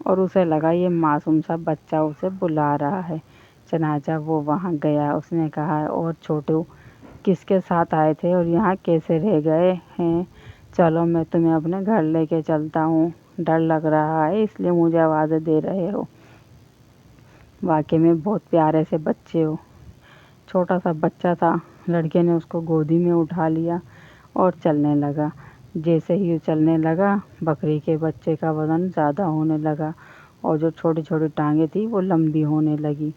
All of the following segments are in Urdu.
اور اسے لگا یہ معصوم سا بچہ اسے بلا رہا ہے۔ چنانچہ وہ وہاں گیا۔ اس نے کہا، اور چھوٹو کس کے ساتھ آئے تھے اور یہاں کیسے رہ گئے ہیں؟ چلو میں تمہیں اپنے گھر لے کے چلتا ہوں۔ ڈر لگ رہا ہے اس لیے مجھے آوازیں دے رہے ہو۔ واقعی میں بہت پیارے سے بچے ہو۔ چھوٹا سا بچہ تھا۔ لڑکے نے اس کو گودی میں اٹھا لیا اور چلنے لگا۔ جیسے ہی وہ چلنے لگا، بکری کے بچے کا وزن زیادہ ہونے لگا اور جو چھوٹی چھوٹی ٹانگیں تھیں وہ لمبی ہونے لگی۔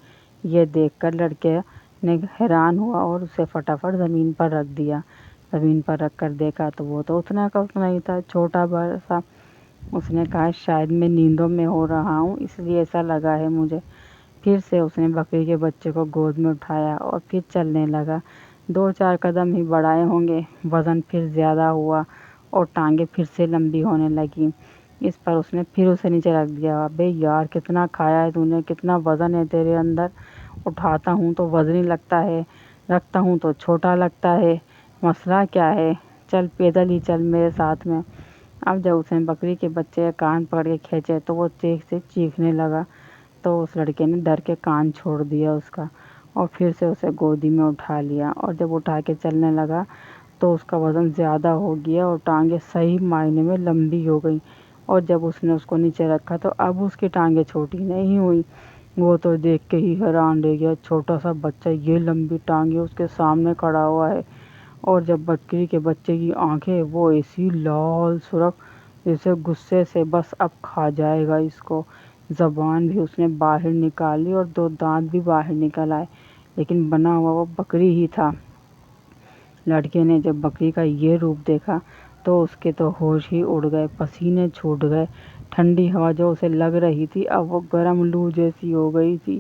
یہ دیکھ کر لڑکے نے حیران ہوا اور اسے فٹافٹ زمین پر رکھ دیا۔ زمین پر رکھ کر دیکھا تو وہ تو اتنا کا اتنا ہی تھا، چھوٹا سا۔ اس نے کہا، شاید میں نیندوں میں ہو رہا ہوں، اس لیے ایسا لگا ہے مجھے۔ پھر سے اس نے بکری کے بچے کو گود میں اٹھایا اور پھر چلنے لگا۔ 2-4 قدم ہی بڑھائے ہوں گے، وزن پھر زیادہ ہوا اور ٹانگیں پھر سے لمبی ہونے لگیں۔ اس پر اس نے پھر اسے نیچے رکھ دیا۔ بے یار، کتنا کھایا ہے تو نے، کتنا وزن ہے تیرے اندر۔ اٹھاتا ہوں تو وزنی لگتا ہے، رکھتا ہوں تو چھوٹا لگتا ہے، مسئلہ کیا ہے؟ چل پیدل ہی چل میرے ساتھ میں۔ اب جب اس نے بکری کے بچے کے کان پکڑ کے کھینچے تو وہ چیخ سے چیخنے لگا، تو اس لڑکے نے ڈر کے کان چھوڑ دیا اس کا اور پھر سے اسے گودی میں اٹھا لیا۔ اور جب اٹھا کے چلنے لگا تو اس کا وزن زیادہ ہو گیا اور ٹانگیں صحیح معنی میں لمبی ہو گئیں، اور جب اس نے اس کو نیچے رکھا تو اب اس کی ٹانگیں چھوٹی نہیں ہوئیں۔ وہ تو دیکھ کے ہی حیران رہ گیا، چھوٹا سا بچہ یہ لمبی ٹانگیں اس کے سامنے کھڑا ہوا ہے۔ اور جب بکری کے بچے کی آنکھیں وہ ایسی لال سرخ جیسے غصے سے بس اب کھا جائے گا اس کو۔ زبان بھی اس نے باہر نکالی اور 2 دانت بھی باہر نکل آئے، لیکن بنا ہوا وہ بکری ہی تھا۔ لڑکے نے جب بکری کا یہ روپ دیکھا تو اس کے تو ہوش ہی اڑ گئے، پسینے چھوٹ گئے۔ ٹھنڈی ہوا جو اسے لگ رہی تھی اب وہ گرم لو جیسی ہو گئی تھی،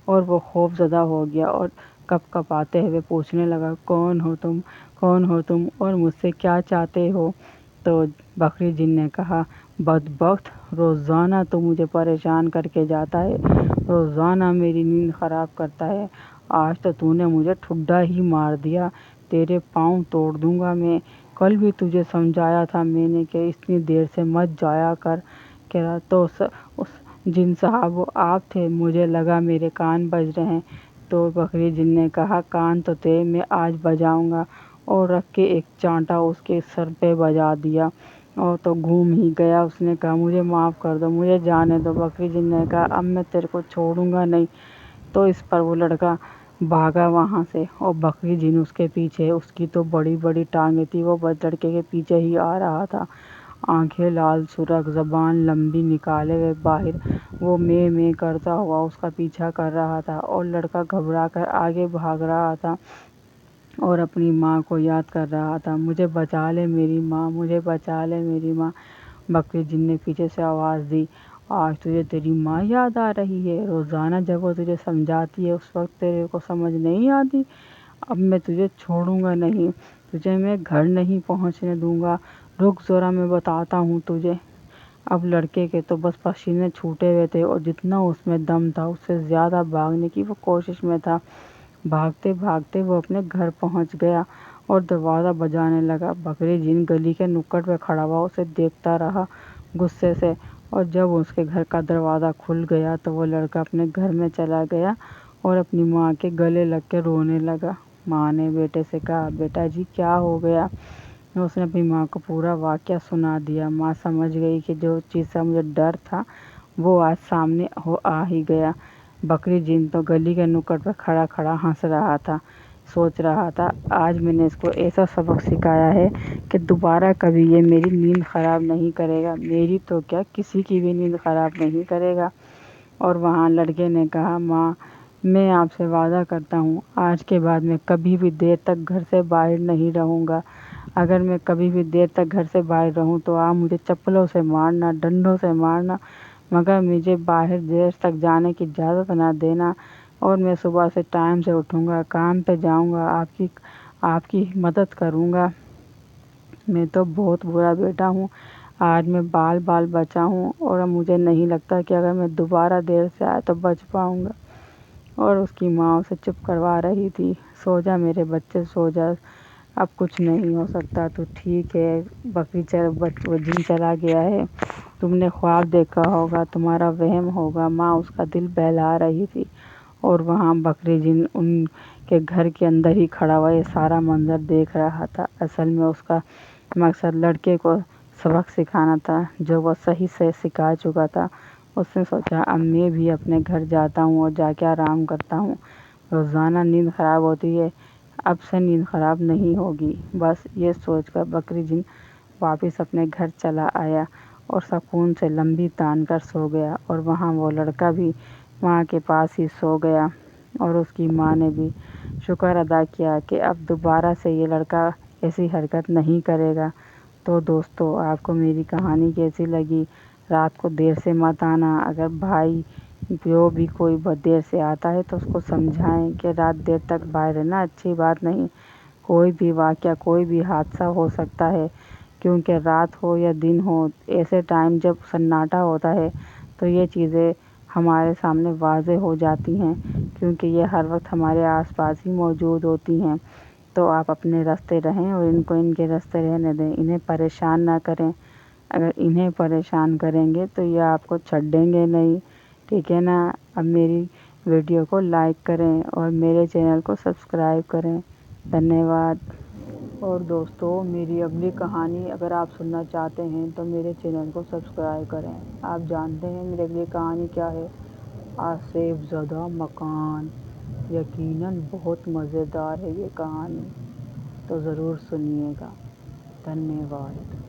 اور وہ خوف زدہ ہو گیا اور کپ کپاتے ہوئے پوچھنے لگا، کون ہو تم؟ کون ہو تم اور مجھ سے کیا چاہتے ہو؟ تو بکری جن نے کہا، بدبخت، روزانہ تو مجھے پریشان کر کے جاتا ہے، روزانہ میری نیند خراب کرتا ہے۔ آج تو نے مجھے ٹھڈا ہی مار دیا، تیرے پاؤں توڑ دوں گا میں۔ کل بھی تجھے سمجھایا تھا میں نے کہ اتنی دیر سے مت جایا کر تو جن صاحب وہ آپ تھے، مجھے لگا میرے کان بج رہے ہیں۔ تو بکری جن نے کہا، کان تو تیرے میں آج بجاؤں گا، اور رکھ کے ایک چانٹا اس کے سر پہ بجا دیا اور تو گھوم ہی گیا۔ اس نے کہا، مجھے معاف کر دو، مجھے جانے دو۔ بکری جن نے کہا، اب میں تیرے کو چھوڑوں گا نہیں۔ تو اس پر وہ لڑکا بھاگا وہاں سے اور بکری جن اس کے پیچھے۔ اس کی تو بڑی بڑی ٹانگیں تھیں، وہ لڑکے کے پیچھے ہی آ رہا تھا، آنکھیں لال سرخ، زبان لمبی نکالے ہوئے باہر۔ وہ میں کرتا ہوا اس کا پیچھا کر رہا تھا اور لڑکا گھبرا کر آگے بھاگ رہا تھا اور اپنی ماں کو یاد کر رہا تھا، مجھے بچا لے میری ماں، مجھے بچا لے میری ماں۔ بکری جن نے پیچھے سے آواز دی، آج تجھے تیری ماں یاد آ رہی ہے؟ روزانہ جب وہ تجھے سمجھاتی ہے اس وقت تیرے کو سمجھ نہیں آتی؟ اب میں تجھے چھوڑوں گا نہیں، تجھے میں گھر نہیں پہنچنے دوں گا، رک ذرا میں بتاتا ہوں تجھے۔ اب لڑکے کے تو بس پسینے چھوٹے ہوئے تھے اور جتنا اس میں دم تھا اس سے زیادہ بھاگنے کی وہ کوشش میں تھا۔ بھاگتے بھاگتے وہ اپنے گھر پہنچ گیا اور دروازہ بجانے لگا۔ بکری جن گلی کے نکڑ پہ کھڑا ہوا اسے دیکھتا رہا غصے سے، اور جب اس کے گھر کا دروازہ کھل گیا تو وہ لڑکا اپنے گھر میں چلا گیا اور اپنی ماں کے گلے لگ کے رونے لگا۔ ماں نے بیٹے سے کہا، بیٹا جی کیا ہو گیا؟ اس نے اپنی ماں کو پورا واقعہ سنا دیا۔ ماں سمجھ گئی کہ جو چیز سے مجھے ڈر تھا وہ آج سامنے آ ہی گیا۔ بکری جن تو گلی کے نکڑ پہ کھڑا کھڑا ہنس رہا تھا، سوچ رہا تھا، آج میں نے اس کو ایسا سبق سکھایا ہے کہ دوبارہ کبھی یہ میری نیند خراب نہیں کرے گا، میری تو کیا کسی کی بھی نیند خراب نہیں کرے گا۔ اور وہاں لڑکے نے کہا، ماں میں آپ سے وعدہ کرتا ہوں آج کے بعد میں کبھی بھی دیر تک گھر سے باہر نہیں رہوں گا۔ اگر میں کبھی بھی دیر تک گھر سے باہر رہوں تو آپ مجھے چپلوں سے مارنا، ڈنڈوں سے مارنا، مگر مجھے باہر دیر تک جانے کی اجازت نہ دینا۔ اور میں صبح سے ٹائم سے اٹھوں گا، کام پہ جاؤں گا، آپ کی مدد کروں گا۔ میں تو بہت برا بیٹا ہوں، آج میں بال بچا ہوں اور اب مجھے نہیں لگتا کہ اگر میں دوبارہ دیر سے آیا تو بچ پاؤں گا۔ اور اس کی ماں اسے چپ کروا رہی تھی، سو جا میرے بچے، سو جا، اب کچھ نہیں ہو سکتا، تو ٹھیک ہے۔ بکری جن چلا گیا ہے تم نے خواب دیکھا ہوگا، تمہارا وہم ہوگا، ماں اس کا دل بہلا رہی تھی اور وہاں بکری جن ان کے گھر کے اندر ہی کھڑا ہوا یہ سارا منظر دیکھ رہا تھا۔ اصل میں اس کا مقصد لڑکے کو سبق سکھانا تھا جو وہ صحیح سے سکھا چکا تھا۔ اس نے سوچا اب میں بھی اپنے گھر جاتا ہوں اور جا کے آرام کرتا ہوں۔ روزانہ نیند خراب ہوتی ہے، اب سے نیند خراب نہیں ہوگی۔ بس یہ سوچ کر بکری جن واپس اپنے گھر چلا آیا اور سکون سے لمبی تان کر سو گیا، اور وہاں وہ لڑکا بھی ماں کے پاس ہی سو گیا، اور اس کی ماں نے بھی شکر ادا کیا کہ اب دوبارہ سے یہ لڑکا ایسی حرکت نہیں کرے گا۔ تو دوستو، آپ کو میری کہانی کیسی لگی؟ رات کو دیر سے مت آنا۔ اگر بھائی جو بھی کوئی بہت دیر سے آتا ہے تو اس کو سمجھائیں کہ رات دیر تک باہر رہنا اچھی بات نہیں۔ کوئی بھی واقعہ، کوئی بھی حادثہ ہو سکتا ہے، کیونکہ رات ہو یا دن ہو، ایسے ٹائم جب سناٹا ہوتا ہے تو یہ چیزیں ہمارے سامنے واضح ہو جاتی ہیں، کیونکہ یہ ہر وقت ہمارے آس پاس ہی موجود ہوتی ہیں۔ تو آپ اپنے راستے رہیں اور ان کو ان کے راستے رہنے دیں، انہیں پریشان نہ کریں۔ اگر انہیں پریشان کریں گے تو یہ آپ کو چھڈیں گے نہیں، ٹھیک ہے نا؟ اب میری ویڈیو کو لائک کریں اور میرے چینل کو سبسکرائب کریں۔ دھنیہ واد۔ اور دوستو، میری اگلی کہانی اگر آپ سننا چاہتے ہیں تو میرے چینل کو سبسکرائب کریں۔ آپ جانتے ہیں میری اگلی کہانی کیا ہے؟ آصف زدہ مکان۔ یقیناً بہت مزیدار ہے یہ کہانی، تو ضرور سنیے گا۔ دھنیہ واد۔